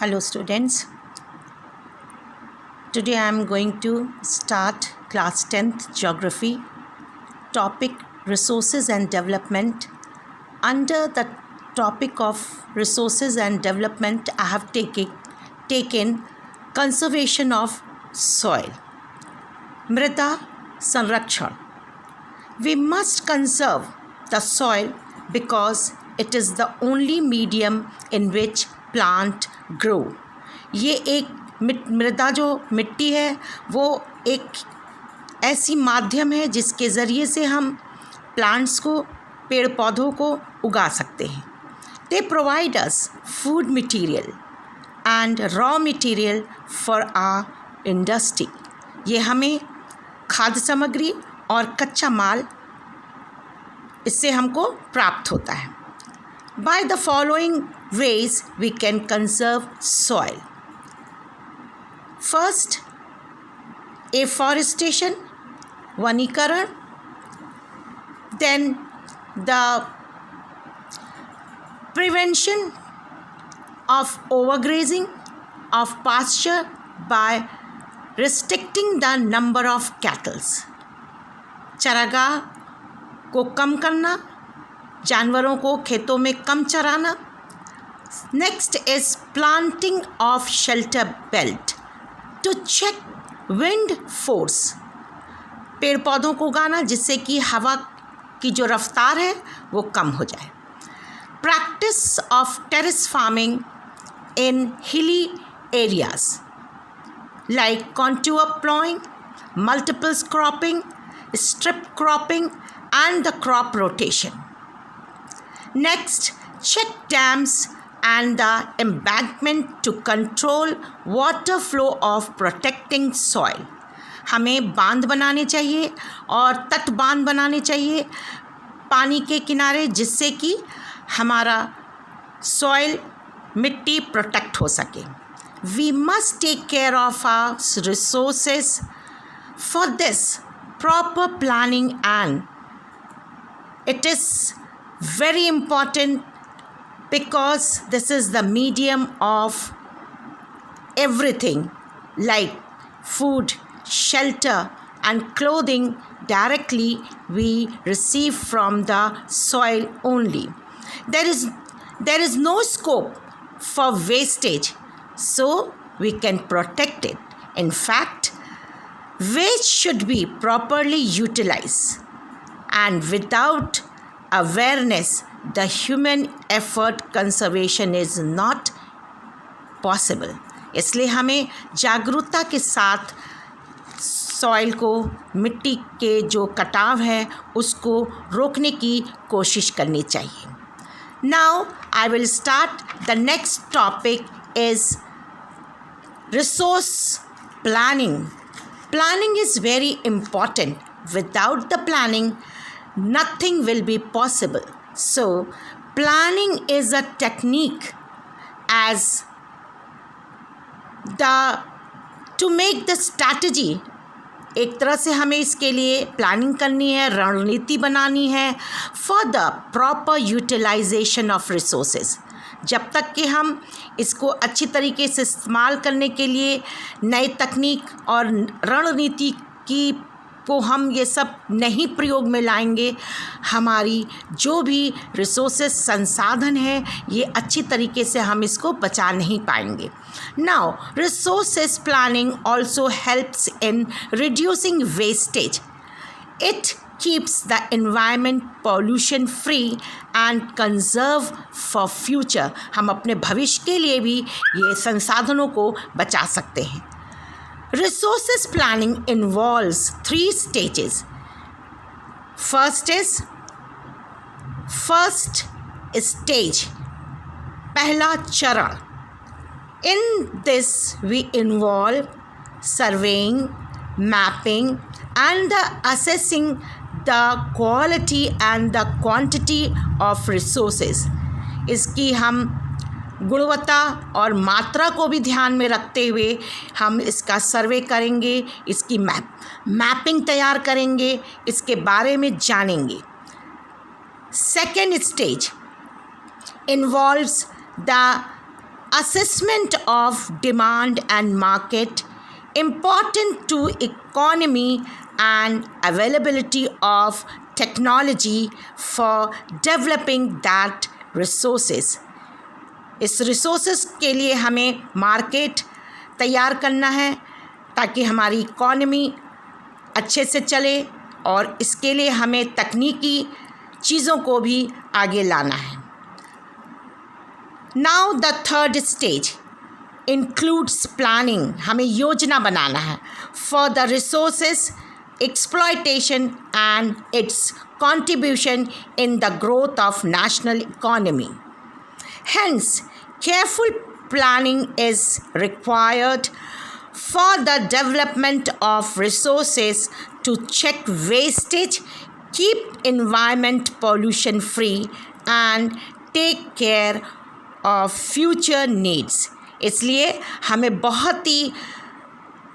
Hello students, today I am going to start class 10th geography, topic resources and development. Under the topic of resources and development I have taken conservation of soil. Mrida Sanrakshan. We must conserve the soil because it is the only medium in which plant grow. ये एक मृदा जो मिट्टी है वो एक ऐसी माध्यम है जिसके ज़रिए से हम प्लांट्स को पेड़ पौधों को उगा सकते हैं. They provide us food material and raw material for our industry. ये हमें खाद्य सामग्री और कच्चा माल इससे हमको प्राप्त होता है. By the following ways we can conserve soil. First, afforestation, vanikaran. Then the prevention of overgrazing of pasture by restricting the number of cattle. चरागाह को कम करना, जानवरों को खेतों में कम चराना. Next is planting of shelter belt to check wind force. पेड़ पौधों को उगाना जिससे कि हवा की जो रफ्तार है वो कम हो जाए. Practice of terrace farming in hilly areas like contour ploughing, multiple cropping, strip cropping and the crop rotation. Next, check dams and the embankment to control water flow of protecting soil. हमें बांध बनाने चाहिए और तट बांध बनाने चाहिए पानी के किनारे जिससे कि हमारा सॉइल मिट्टी प्रोटेक्ट हो सके. We must take care of our resources. For this, proper planning and it is very important because this is the medium of everything like food, shelter and clothing directly we receive from the soil only. There is no scope for wastage, so we can protect it. In fact, waste should be properly utilized. And without awareness, the human effort conservation is not possible. इसलिए हमें जागरूकता के साथ soil को, मिट्टी के जो कटाव है उसको रोकने की कोशिश करनी चाहिए. Now I will start. The next topic is resource planning. Planning is very important. Without the planning, nothing will be possible. So planning is a technique as to make the strategy. एक तरह से हमें इसके लिए planning करनी है, रणनीति बनानी है for the proper utilization of resources. जब तक कि हम इसको अच्छी तरीके से इस्तेमाल करने के लिए नई तकनीक और रणनीति की को हम ये सब नहीं प्रयोग में लाएंगे, हमारी जो भी रिसोर्सेस संसाधन है ये अच्छी तरीके से हम इसको बचा नहीं पाएंगे. Now resources planning also helps in reducing wastage. It keeps the environment pollution free and conserve for future. हम अपने भविष्य के लिए भी ये संसाधनों को बचा सकते हैं. Resources planning involves 3 stages. First stage, पहला चरण. In this we involve surveying, mapping and the assessing the quality and the quantity of resources. इसकी हम गुणवत्ता और मात्रा को भी ध्यान में रखते हुए हम इसका सर्वे करेंगे, इसकी मैपिंग तैयार करेंगे, इसके बारे में जानेंगे. Second stage involves the assessment of demand and market, important to economy and availability of technology for developing that resources. इस resources के लिए हमें market तैयार करना है ताकि हमारी इकॉनमी अच्छे से चले, और इसके लिए हमें तकनीकी चीज़ों को भी आगे लाना है. Now the third stage includes planning. हमें योजना बनाना है for the resources exploitation and it's contribution in the growth of national economy. Hence, careful planning is required for the development of resources to check wastage, keep environment pollution free, and take care of future needs. इसलिए हमें बहुत ही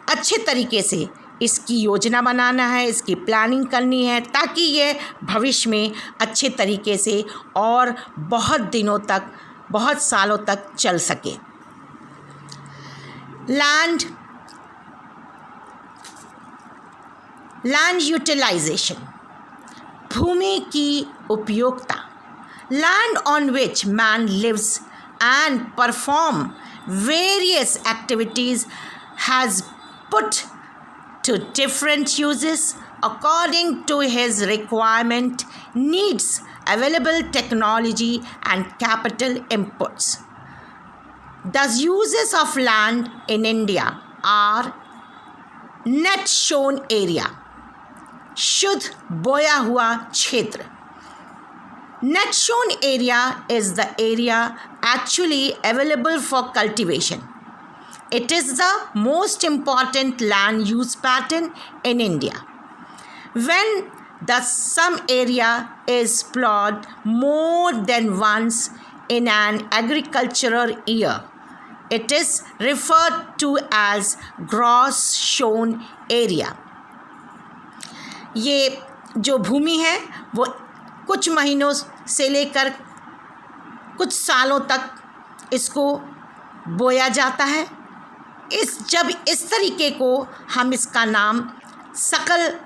अच्छे तरीके से इसकी योजना बनाना है, इसकी प्लानिंग करनी है ताकि ये भविष्य में अच्छे तरीके से और बहुत दिनों तक, बहुत सालों तक चल सके. लैंड यूटिलाइजेशन, भूमि की उपयोगिता. Land on which man lives and perform various activities has put to different uses according to his requirement, needs, available technology and capital inputs. The uses of land in India are net shown area, शुद्ध बोया हुआ क्षेत्र. Net shown area is the area actually available for cultivation. It is the most important land use pattern in India. When some area is plowed more than once in an agricultural year, it is referred to as gross sown area. ये जो भूमि है वो कुछ महीनों से लेकर कुछ सालों तक इसको बोया जाता है. जब इस तरीके को हम इसका नाम सकल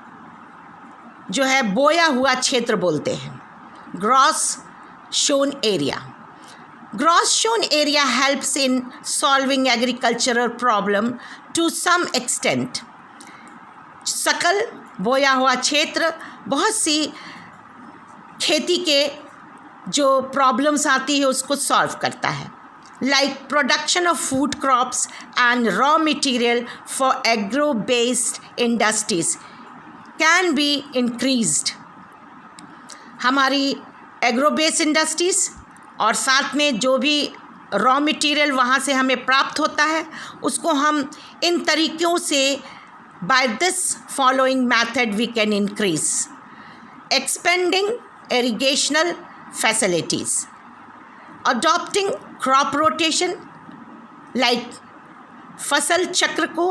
जो है बोया हुआ क्षेत्र बोलते हैं, gross sown area. Gross sown area helps in solving agricultural problem to some extent. सकल बोया हुआ क्षेत्र बहुत सी खेती के जो प्रॉब्लम्स आती है उसको सॉल्व करता है. Like production of food crops and raw material for agro-based industries can be increased. हमारी agro-based industries और साथ में जो भी raw material वहाँ से हमें प्राप्त होता है उसको हम इन तरीक़ों से by this following method we can increase. Expanding irrigational facilities, adopting crop rotation like फसल चक्र को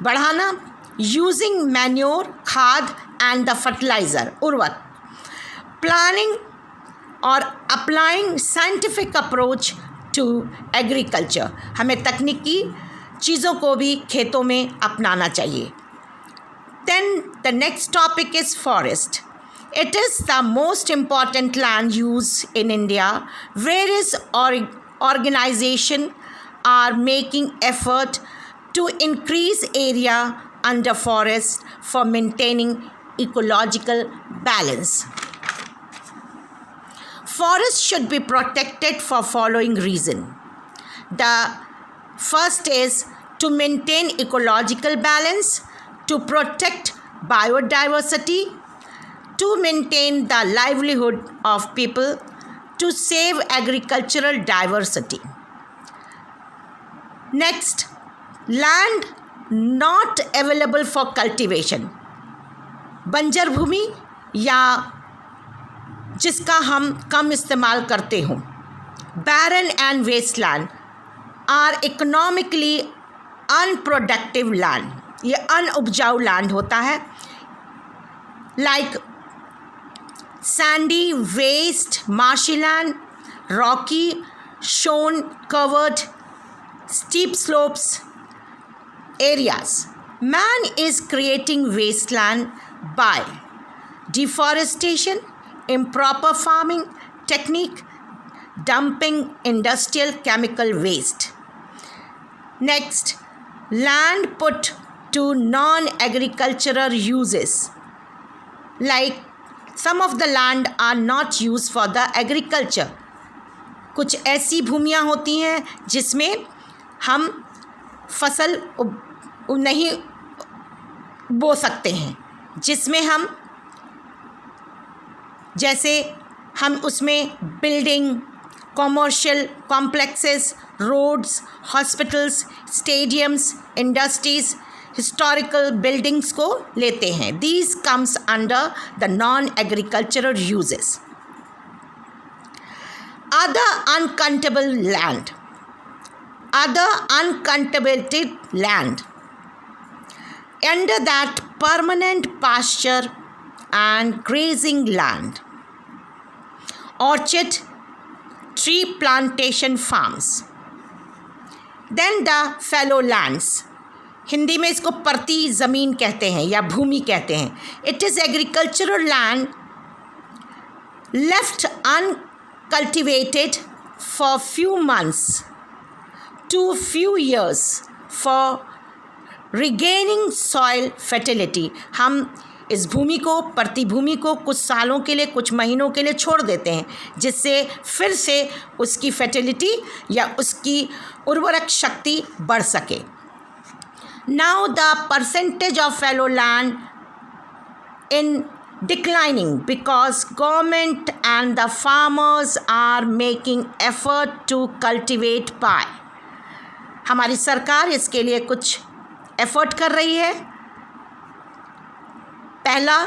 बढ़ाना, using manure, खाद and the fertilizer, उर्वरक, planning और applying scientific approach to agriculture. हमें तकनीकी चीज़ों को भी खेतों में अपनाना चाहिए. Then the next topic is forest. It is the most important land use in India. Various organizations are making effort to increase area under forest for maintaining ecological balance. Forests should be protected for following reason. The first is to maintain ecological balance, to protect biodiversity, to maintain the livelihood of people, to save agricultural diversity. Next, land not available for cultivation. बंजर भूमि या जिसका हम कम इस्तेमाल करते हों. Barren and wasteland are economically unproductive land. ये अनउपजाऊ land होता है. Like sandy, waste, marshy land, rocky, shown covered steep slopes areas. Man is creating wasteland by deforestation, improper farming technique, dumping industrial chemical waste. Next, land put to non-agricultural uses. Like some of the land are not used for the agriculture. कुछ ऐसी भूमियाँ होती हैं जिसमें हम फसल नहीं बो सकते हैं, जिसमें हम जैसे हम उसमें building, commercial complexes, roads, hospitals, stadiums, industries, historical buildings को लेते हैं. These comes under the non agricultural uses. Other uncultivated land, under that permanent pasture and grazing land, orchard, tree plantation farms. Then the fallow lands, Hindi में इसको परती ज़मीन कहते हैं या भूमि कहते हैं. It is agricultural land left uncultivated for few months to few years for regaining soil fertility. हम इस भूमि को, परती भूमि को कुछ सालों के लिए, कुछ महीनों के लिए छोड़ देते हैं, जिससे फिर से उसकी फर्टिलिटी या उसकी उर्वरक शक्ति बढ़ सके. Now the percentage of fallow land in declining because government and the farmers are making effort to cultivate pie. हमारी सरकार इसके लिए कुछ एफर्ट कर रही है. पहला,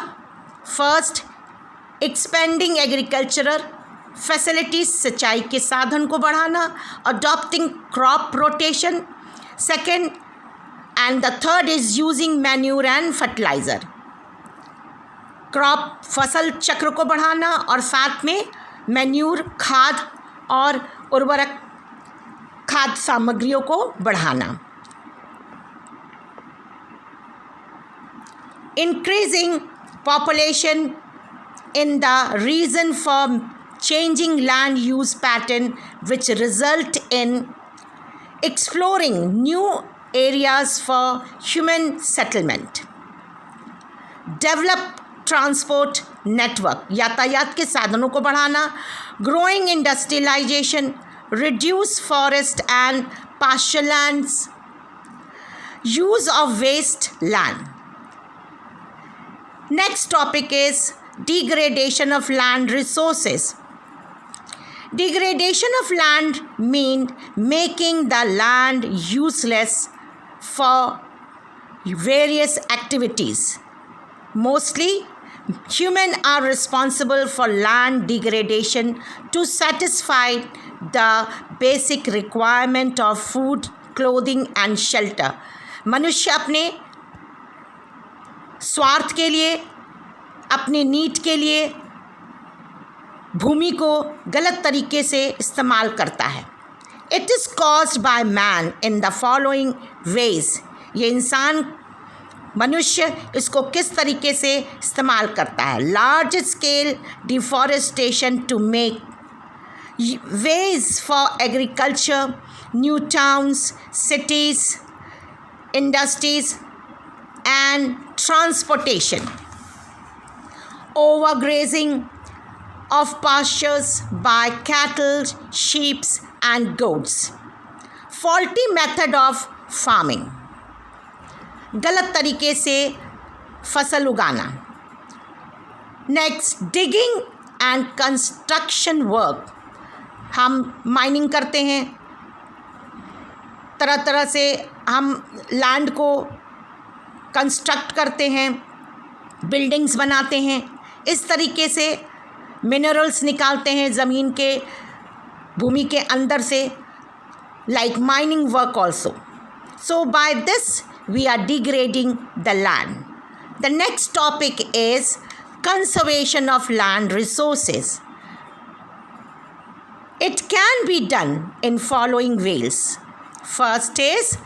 फर्स्ट, एक्सपेंडिंग एग्रीकल्चरल फैसिलिटीज, सिंचाई के साधन को बढ़ाना, adopting crop rotation. Second and the third is using manure and fertiliser. Crop फसल चक्र को बढ़ाना और साथ में मैन्यूर, खाद और उर्वरक खाद सामग्रियों को बढ़ाना. Increasing population in the reason for changing land use pattern, which result in exploring new areas for human settlement. Develop transport network, यातायात के साधनों को बढ़ाना. Growing industrialization, reduce forest and pasture lands, use of waste land. Next topic is degradation of land resources. Degradation of land means making the land useless for various activities. Mostly, humans are responsible for land degradation to satisfy the basic requirement of food, clothing and shelter. मनुष्य अपने स्वार्थ के लिए, अपने need के लिए भूमि को गलत तरीके से इस्तेमाल करता है. It is caused by man in the following veg. ये इंसान, मनुष्य इसको किस तरीके से इस्तेमाल करता है. Large scale deforestation to make ways for agriculture, new towns, cities, industries and transportation. Overgrazing of pastures by cattle, sheep and goats. Faulty method of farming. गलत तरीके से फसल उगाना. Next, digging and construction work. हम mining करते हैं, तरह तरह से हम लैंड को कंस्ट्रक्ट करते हैं, बिल्डिंग्स बनाते हैं, इस तरीके से मिनरल्स निकालते हैं ज़मीन के, भूमि के अंदर से, like mining work also. So by this we are degrading the land. The next topic is conservation of land resources. It can be done in following ways. First is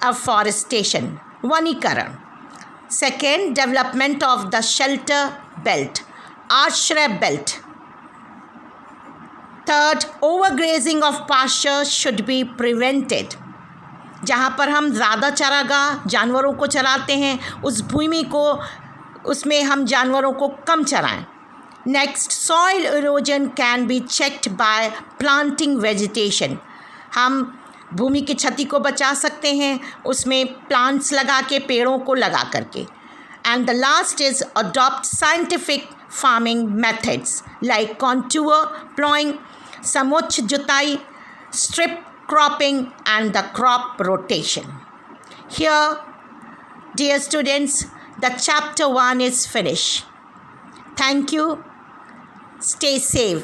afforestation, vanikaran. Second, development of the shelter belt, ashray belt. Third, overgrazing of pasture should be prevented. जहाँ पर हम ज़्यादा चारागाह जानवरों को चराते हैं उस भूमि को उसमें हम जानवरों को कम चराएं. Next, soil erosion can be checked by planting vegetation. हम भूमि की क्षति को बचा सकते हैं उसमें प्लांट्स लगा के, पेड़ों को लगा करके. And the last is adopt scientific farming methods like contour ploughing, समुच्च जुताई, strip cropping and the crop rotation. Here, dear students, the chapter 1 is finished. Thank you. Stay safe.